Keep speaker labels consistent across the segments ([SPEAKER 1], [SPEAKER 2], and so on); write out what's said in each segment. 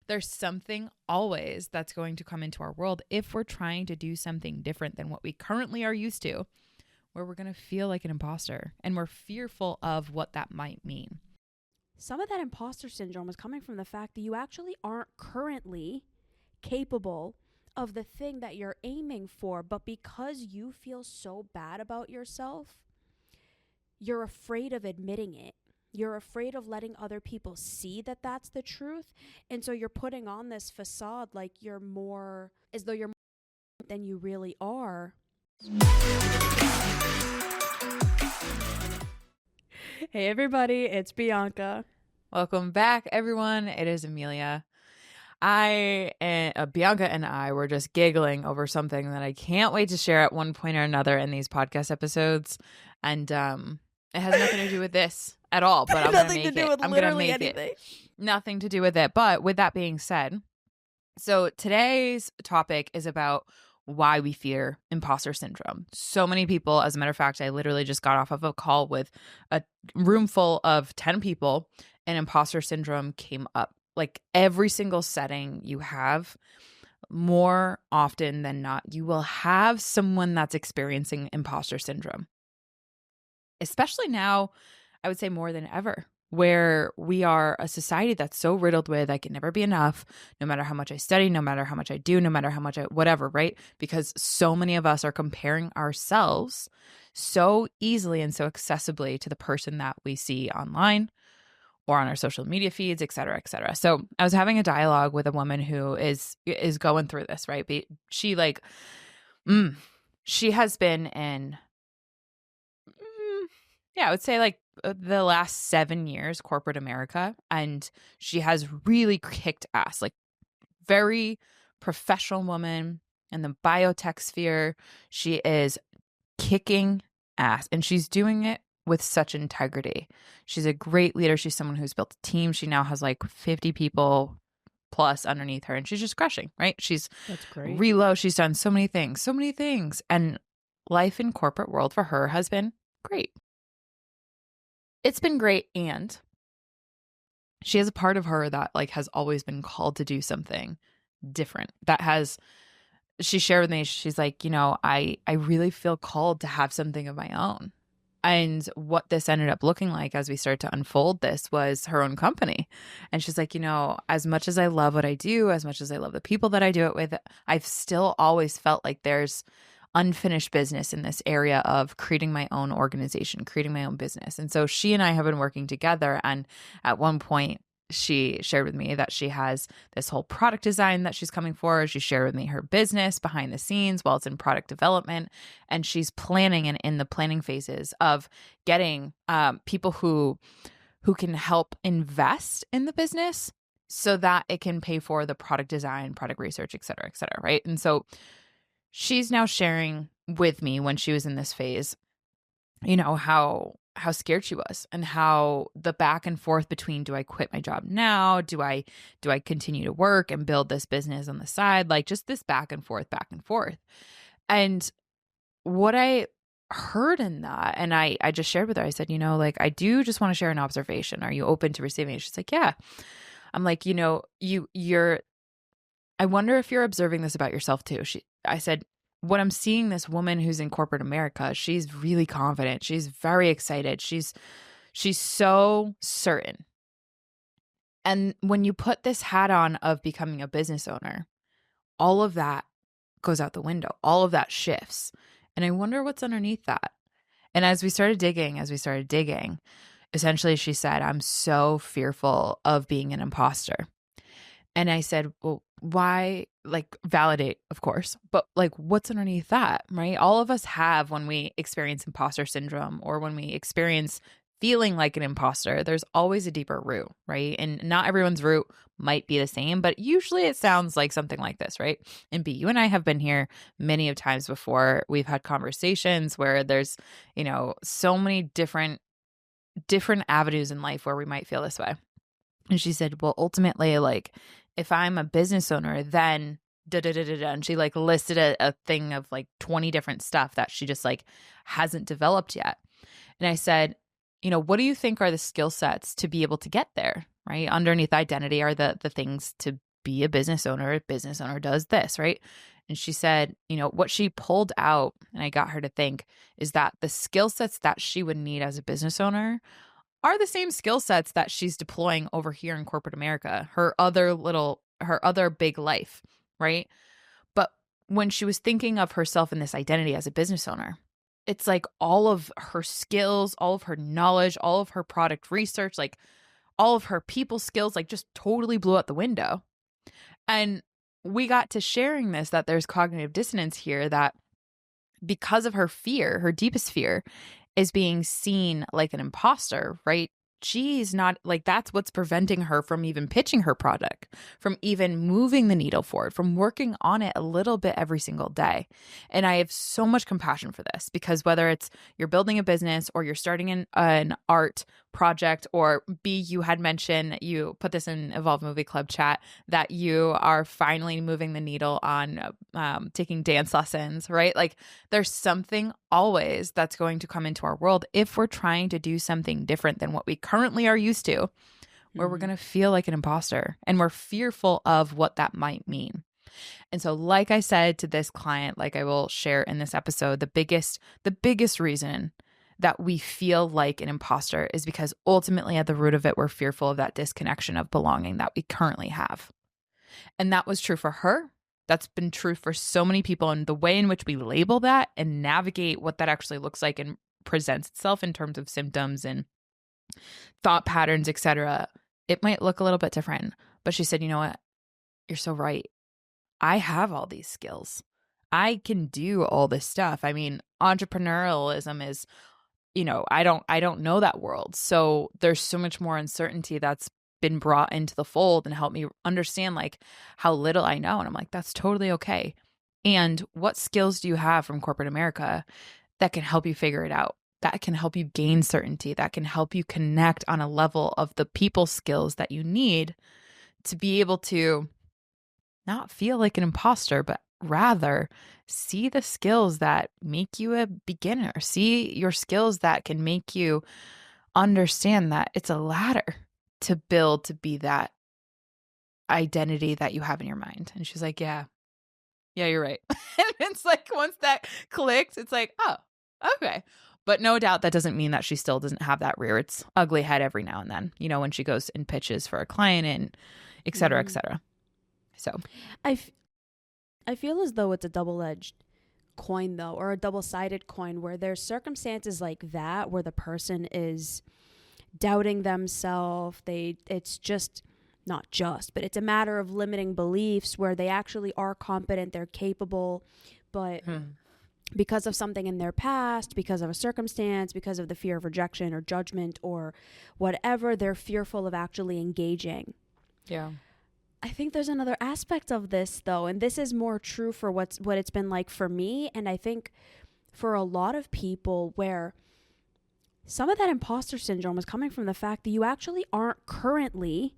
[SPEAKER 1] There's something always that's going to come into our world if we're trying to do something different than what we currently are used to, where we're going to feel like an imposter and we're fearful of what that might mean.
[SPEAKER 2] Some of that imposter syndrome is coming from the fact that you actually aren't currently capable of the thing that you're aiming for, but because you feel so bad about yourself, you're afraid of admitting it. You're afraid of letting other people see that that's the truth. And so you're putting on this facade like you're more, as though you're more than you really are. Hey everybody, it's Bianca.
[SPEAKER 1] Welcome back, everyone. It is Emilia. Bianca and I were just giggling over something that I can't wait to share at one point or another in these podcast episodes. And it has nothing to do with this at all, but I'm going to make it. I'm going to make it. Nothing to do with it. But with that being said, so today's topic is about why we fear imposter syndrome. So many people, as a matter of fact, I literally just got off of a call with a room full of 10 people and imposter syndrome came up. Like every single setting you have, more often than not, you will have someone that's experiencing imposter syndrome. Especially now, I would say more than ever, where we are a society that's so riddled with, I can never be enough, no matter how much I study, no matter how much I do, no matter how much whatever, right? Because so many of us are comparing ourselves so easily and so accessibly to the person that we see online or on our social media feeds, et cetera, et cetera. So I was having a dialogue with a woman who is going through this, right? She she has been in, I would say like the last 7 years, corporate America. And she has really kicked ass, like very professional woman in the biotech sphere. She is kicking ass and she's doing it with such integrity. She's a great leader. She's someone who's built a team. She now has like 50 people plus underneath her and she's just crushing, right? She's reload. She's done so many things. And life in corporate world for her has been great. It's been great. And she has a part of her that like has always been called to do something different. She shared with me, she's like, I really feel called to have something of my own. And what this ended up looking like as we started to unfold this was her own company. And she's like, as much as I love what I do, as much as I love the people that I do it with, I've still always felt like there's unfinished business in this area of creating my own organization, creating my own business. And so she and I have been working together. And at one point, she shared with me that she has this whole product design that she's coming for. She shared with me her business behind the scenes while it's in product development. And she's planning and in the planning phases of getting people who can help invest in the business so that it can pay for the product design, product research, et cetera, right? And so she's now sharing with me when she was in this phase, how scared she was and how the back and forth between, do I quit my job now? Do I continue to work and build this business on the side? Like just this back and forth. And what I heard in that, and I just shared with her, I said, I do just want to share an observation. Are you open to receiving it? She's like, yeah. I'm like, I wonder if you're observing this about yourself too. I said, what I'm seeing, this woman who's in corporate America, she's really confident. She's very excited. She's so certain. And when you put this hat on of becoming a business owner, all of that goes out the window. All of that shifts. And I wonder what's underneath that. And as we started digging, essentially she said, I'm so fearful of being an imposter. And I said, well, why? Like validate, of course, but like what's underneath that, right? All of us have, when we experience imposter syndrome or when we experience feeling like an imposter, there's always a deeper root, right? And not everyone's root might be the same, but usually it sounds like something like this, right? And B, you and I have been here many of times before. We've had conversations where there's, so many different avenues in life where we might feel this way. And she said, well, ultimately, like, if I'm a business owner, then and she like listed a thing of like 20 different stuff that she just like hasn't developed yet. And I said, what do you think are the skill sets to be able to get there, right? Underneath identity are the things to be a business owner. A business owner does this, right? And she said, what she pulled out, and I got her to think, is that the skill sets that she would need as a business owner are the same skill sets that she's deploying over here in corporate America, her other big life, right? But when she was thinking of herself in this identity as a business owner, it's like all of her skills, all of her knowledge, all of her product research, like all of her people skills, like just totally blew out the window. And we got to sharing this, that there's cognitive dissonance here, that because of her fear, her deepest fear is being seen like an imposter, right? She's not like, that's what's preventing her from even pitching her product, from even moving the needle forward, from working on it a little bit every single day. And I have so much compassion for this, because whether it's you're building a business or you're starting an art project, or B, you had mentioned, you put this in Evolve Movie Club chat, that you are finally moving the needle on taking dance lessons, right? Like there's something always that's going to come into our world if we're trying to do something different than what we currently are used to, where we're going to feel like an imposter and we're fearful of what that might mean. And so, like I said to this client, like I will share in this episode, the biggest reason that we feel like an imposter is because ultimately at the root of it, we're fearful of that disconnection of belonging that we currently have. And that was true for her. That's been true for so many people. And the way in which we label that and navigate what that actually looks like and presents itself in terms of symptoms and thought patterns, etc., it might look a little bit different. But she said, you know what? You're so right. I have all these skills. I can do all this stuff. I mean, entrepreneurialism is, I don't know that world. So there's so much more uncertainty that's been brought into the fold and helped me understand like how little I know. And I'm like, that's totally okay. And what skills do you have from corporate America that can help you figure it out? That can help you gain certainty, that can help you connect on a level of the people skills that you need to be able to not feel like an imposter, but rather see the skills that make you a beginner, see your skills that can make you understand that it's a ladder to build to be that identity that you have in your mind. And she's like, yeah, you're right. And it's like, once that clicks, it's like, oh, okay. But no doubt that doesn't mean that she still doesn't have that rear its ugly head every now and then, when she goes and pitches for a client and et cetera, et cetera. So
[SPEAKER 2] I feel as though it's a double-edged coin, though, or a double-sided coin, where there's circumstances like that where the person is doubting themselves. It's just not just, but it's a matter of limiting beliefs where they actually are competent, they're capable, but because of something in their past, because of a circumstance, because of the fear of rejection or judgment or whatever, they're fearful of actually engaging.
[SPEAKER 1] Yeah.
[SPEAKER 2] I think there's another aspect of this, though, and this is more true for what it's been like for me, and I think for a lot of people, where some of that imposter syndrome is coming from the fact that you actually aren't currently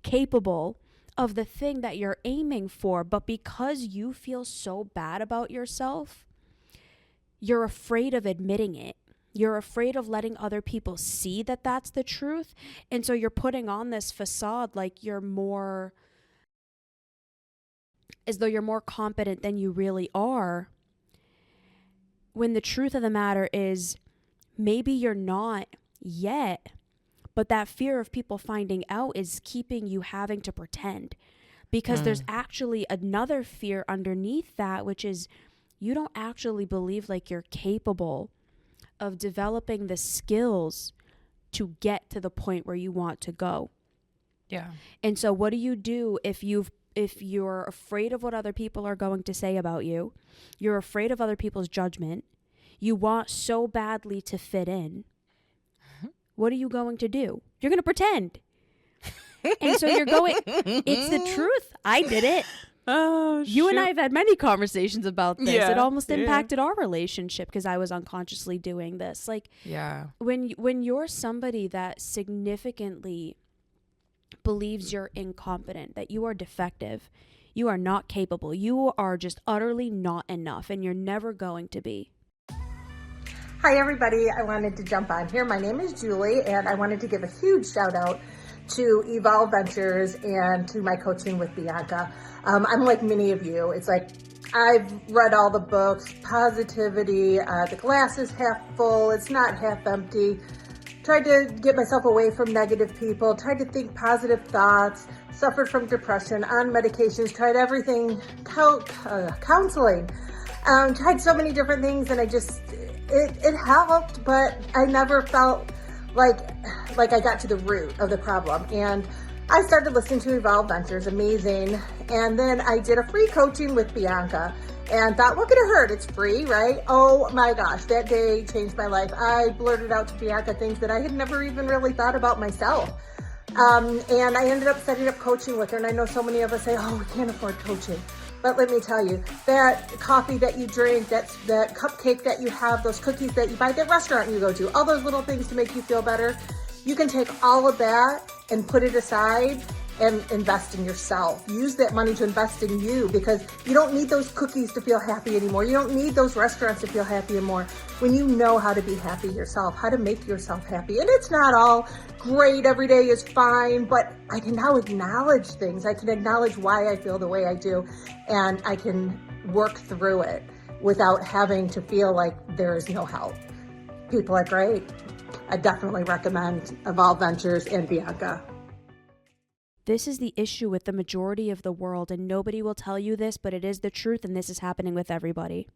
[SPEAKER 2] capable of the thing that you're aiming for, but because you feel so bad about yourself, you're afraid of admitting it. You're afraid of letting other people see that that's the truth, and so you're putting on this facade like you're more, as though you're more competent than you really are, when the truth of the matter is maybe you're not yet, but that fear of people finding out is keeping you having to pretend, because there's actually another fear underneath that, which is you don't actually believe like you're capable of developing the skills to get to the point where you want to go.
[SPEAKER 1] Yeah.
[SPEAKER 2] And so what do you do if you're afraid of what other people are going to say about you? You're afraid of other people's judgment. You want so badly to fit in. What are you going to do? You're going to pretend. And so you're going, it's the truth. I did it.
[SPEAKER 1] Oh,
[SPEAKER 2] you and I have had many conversations about this.
[SPEAKER 1] Yeah,
[SPEAKER 2] it almost impacted our relationship because I was unconsciously doing this. Like, when you're somebody that significantly believes you're incompetent, that you are defective, you are not capable, you are just utterly not enough, and you're never going to be.
[SPEAKER 3] Hi everybody, I wanted to jump on here. My name is Julie, and I wanted to give a huge shout out to Evolve Ventures and to my coaching with Bianca. I'm like many of you. It's like I've read all the books, positivity, the glass is half full, it's not half empty. Tried to get myself away from negative people, tried to think positive thoughts, suffered from depression, on medications, tried everything, counseling, tried so many different things, and it helped, but I never felt like I got to the root of the problem. And I started listening to Evolve Ventures, amazing. And then I did a free coaching with Bianca and thought, what could it hurt? It's free, right? Oh my gosh, that day changed my life. I blurted out to Bianca things that I had never even really thought about myself. And I ended up setting up coaching with her. And I know so many of us say, oh, we can't afford coaching. But let me tell you, that coffee that you drink, that cupcake that you have, those cookies that you buy, that restaurant you go to, all those little things to make you feel better, you can take all of that and put it aside and invest in yourself. Use that money to invest in you, because you don't need those cookies to feel happy anymore. You don't need those restaurants to feel happy anymore. When you know how to be happy yourself, how to make yourself happy. And it's not all great, every day is fine, but I can now acknowledge things. I can acknowledge why I feel the way I do, and I can work through it without having to feel like there is no help. People are great. I definitely recommend Evolve Ventures and Bianca.
[SPEAKER 2] This is the issue with the majority of the world, and nobody will tell you this, but it is the truth, and this is happening with everybody.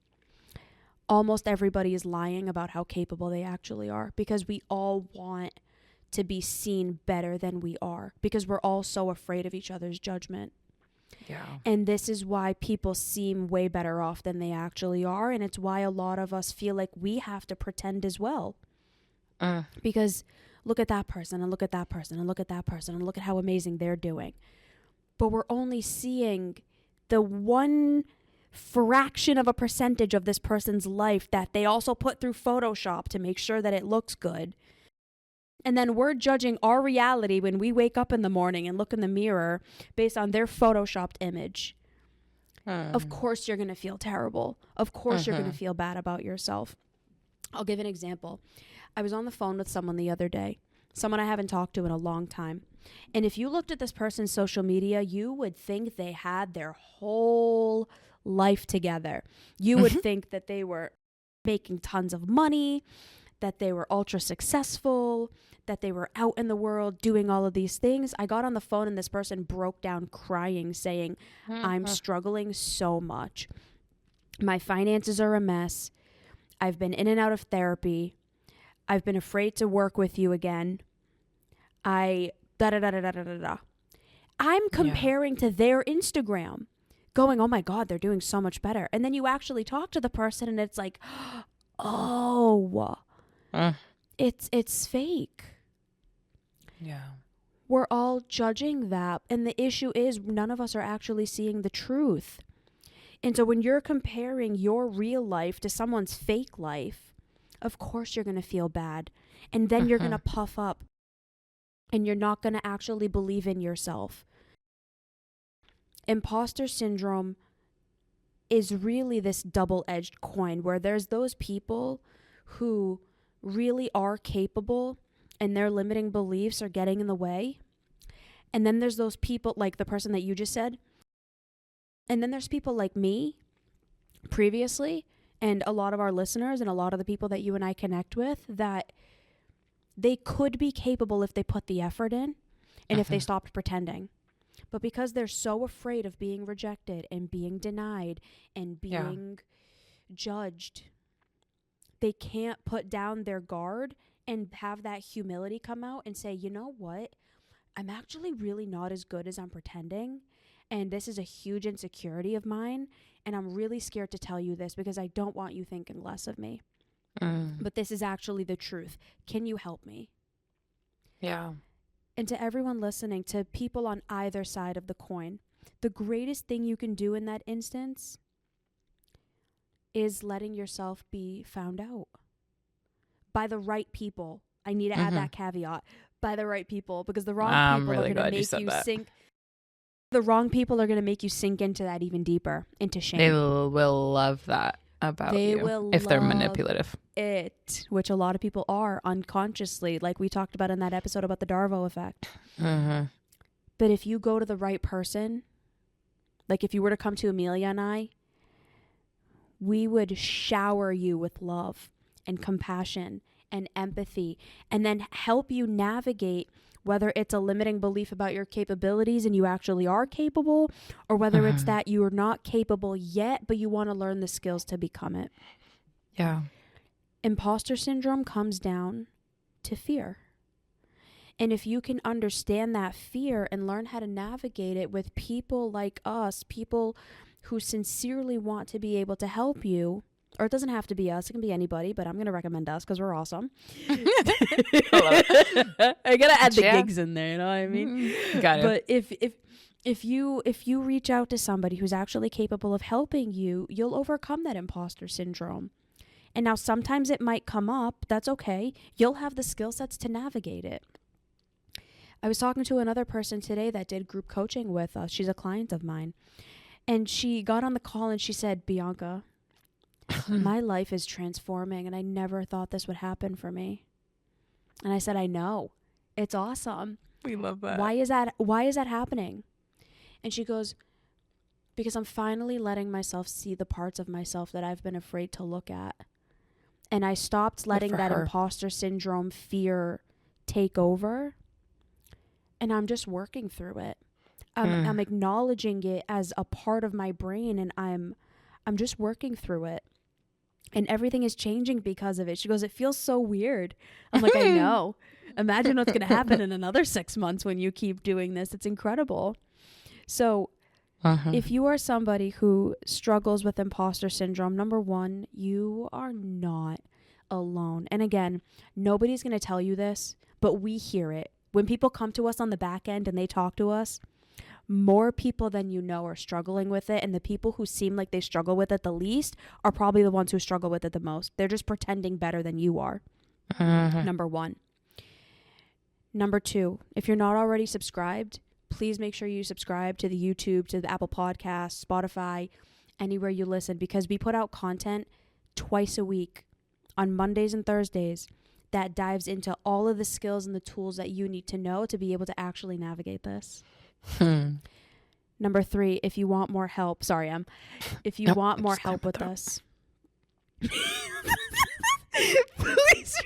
[SPEAKER 2] Almost everybody is lying about how capable they actually are, because we all want to be seen better than we are, because we're all so afraid of each other's judgment.
[SPEAKER 1] Yeah.
[SPEAKER 2] And this is why people seem way better off than they actually are, and it's why a lot of us feel like we have to pretend as well. Because look at that person, and look at that person, and look at that person, and look at how amazing they're doing. But we're only seeing the one fraction of a percentage of this person's life that they also put through Photoshop to make sure that it looks good. And then we're judging our reality when we wake up in the morning and look in the mirror based on their Photoshopped image. Of course you're going to feel terrible. Of course you're going to feel bad about yourself. I'll give an example. I was on the phone with someone the other day, someone I haven't talked to in a long time. And if you looked at this person's social media, you would think they had their whole life together. You would think that they were making tons of money, that they were ultra successful, that they were out in the world doing all of these things. I got on the phone and this person broke down crying, saying, I'm struggling so much. My finances are a mess. I've been in and out of therapy. I've been afraid to work with you again. I'm comparing to their Instagram, going, oh my God, they're doing so much better. And then you actually talk to the person and it's like, oh, it's fake.
[SPEAKER 1] Yeah.
[SPEAKER 2] We're all judging that. And the issue is none of us are actually seeing the truth. And so when you're comparing your real life to someone's fake life, of course you're going to feel bad. And then you're going to puff up. And you're not going to actually believe in yourself. Imposter syndrome is really this double-edged coin where there's those people who really are capable and their limiting beliefs are getting in the way. And then there's those people like the person that you just said. And then there's people like me previously and a lot of our listeners and a lot of the people that you and I connect with that they could be capable if they put the effort in and if they stopped pretending. But because they're so afraid of being rejected and being denied and being judged, they can't put down their guard and have that humility come out and say, you know what? I'm actually really not as good as I'm pretending. And this is a huge insecurity of mine. And I'm really scared to tell you this because I don't want you thinking less of me. But this is actually the truth. Can you help me?
[SPEAKER 1] Yeah.
[SPEAKER 2] And to everyone listening, to people on either side of the coin, the greatest thing you can do in that instance is letting yourself be found out by the right people. I need to add that caveat. By the right people, because the wrong people are going to make you sink. The wrong people are going to make you sink into that even deeper, into shame.
[SPEAKER 1] They will love that. about
[SPEAKER 2] They
[SPEAKER 1] you
[SPEAKER 2] will
[SPEAKER 1] if they're
[SPEAKER 2] love
[SPEAKER 1] manipulative.
[SPEAKER 2] it, which a lot of people are unconsciously, like we talked about in that episode about the Darvo effect.
[SPEAKER 1] Mm-hmm.
[SPEAKER 2] But if you go to the right person, like if you were to come to Emilia and I, we would shower you with love and compassion and empathy, and then help you navigate whether it's a limiting belief about your capabilities and you actually are capable, or whether it's that you are not capable yet, but you want to learn the skills to become it.
[SPEAKER 1] Yeah.
[SPEAKER 2] Imposter syndrome comes down to fear. And if you can understand that fear and learn how to navigate it with people like us, people who sincerely want to be able to help you, or it doesn't have to be us, it can be anybody, but I'm going to recommend us because we're awesome. I got to add the gigs in there, you know what I mean?
[SPEAKER 1] Got it.
[SPEAKER 2] But if you reach out to somebody who's actually capable of helping you, you'll overcome that imposter syndrome. And now sometimes it might come up, that's okay. You'll have the skill sets to navigate it. I was talking to another person today that did group coaching with us. She's a client of mine. And she got on the call and she said, Bianca, my life is transforming and I never thought this would happen for me. And I said, I know. It's awesome.
[SPEAKER 1] We love that.
[SPEAKER 2] Why is that happening? And she goes, because I'm finally letting myself see the parts of myself that I've been afraid to look at. And I stopped letting that imposter syndrome fear take over. And I'm just working through it. I'm acknowledging it as a part of my brain, and I'm just working through it. And everything is changing because of it. She goes, it feels so weird. I'm like, I know. Imagine what's going to happen in another 6 months when you keep doing this. It's incredible. So if you are somebody who struggles with imposter syndrome, number one, you are not alone. And again, nobody's going to tell you this, but we hear it. When people come to us on the back end and they talk to us, more people than you know are struggling with it. And the people who seem like they struggle with it the least are probably the ones who struggle with it the most. They're just pretending better than you are. Number one. Number two, if you're not already subscribed, please make sure you subscribe to the YouTube, to the Apple Podcasts, Spotify, anywhere you listen, because we put out content twice a week on Mondays and Thursdays that dives into all of the skills and the tools that you need to know to be able to actually navigate this. Number three, if you want more help, if you want more help with us, please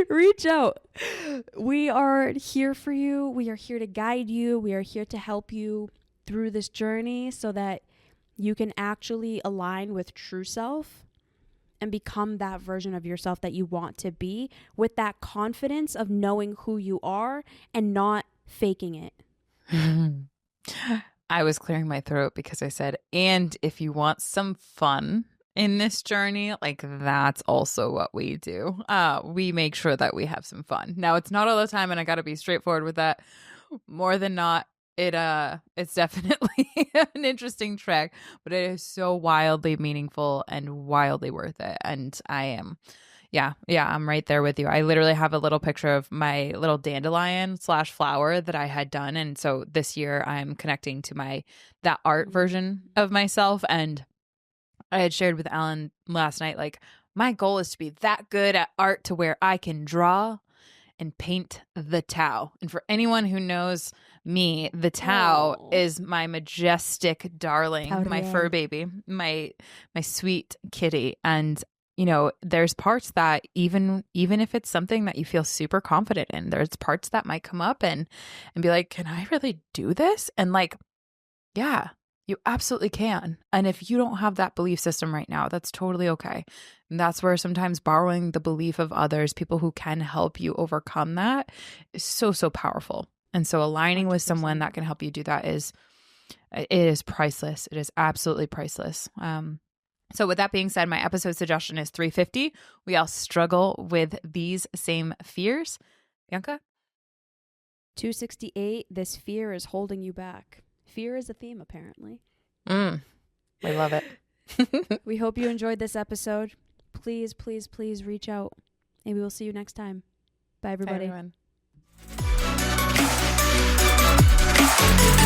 [SPEAKER 2] reach out. We are here for you. We are here to guide you. We are here to help you through this journey so that you can actually align with true self and become that version of yourself that you want to be, with that confidence of knowing who you are and not faking it.
[SPEAKER 1] I was clearing my throat because I said, and if you want some fun in this journey, like that's also what we do. We make sure that we have some fun. Now, it's not all the time, and I got to be straightforward with that. More than not, it's definitely an interesting trek, but it is so wildly meaningful and wildly worth it. And I am, I'm right there with you. I literally have a little picture of my little dandelion / flower that I had done. And so this year I'm connecting to that art version of myself. And I had shared with Alan last night, like, my goal is to be that good at art to where I can draw and paint the Tao. And for anyone who knows me, the Tao is my majestic darling, my fur baby, my sweet kitty. And you know, there's parts that even if it's something that you feel super confident in, there's parts that might come up and be like, can I really do this? And like, yeah, you absolutely can. And if you don't have that belief system right now, that's totally okay. And that's where sometimes borrowing the belief of others, people who can help you overcome that, is so, so powerful. And so aligning 100%. With someone that can help you do that is priceless. It is absolutely priceless. So with that being said, my episode suggestion is 350. We all struggle with these same fears. Bianca?
[SPEAKER 2] 268, this fear is holding you back. Fear is a theme, apparently.
[SPEAKER 1] I love it.
[SPEAKER 2] We hope you enjoyed this episode. Please, please, please reach out. Maybe we'll see you next time. Bye, everybody.
[SPEAKER 1] Bye, everyone.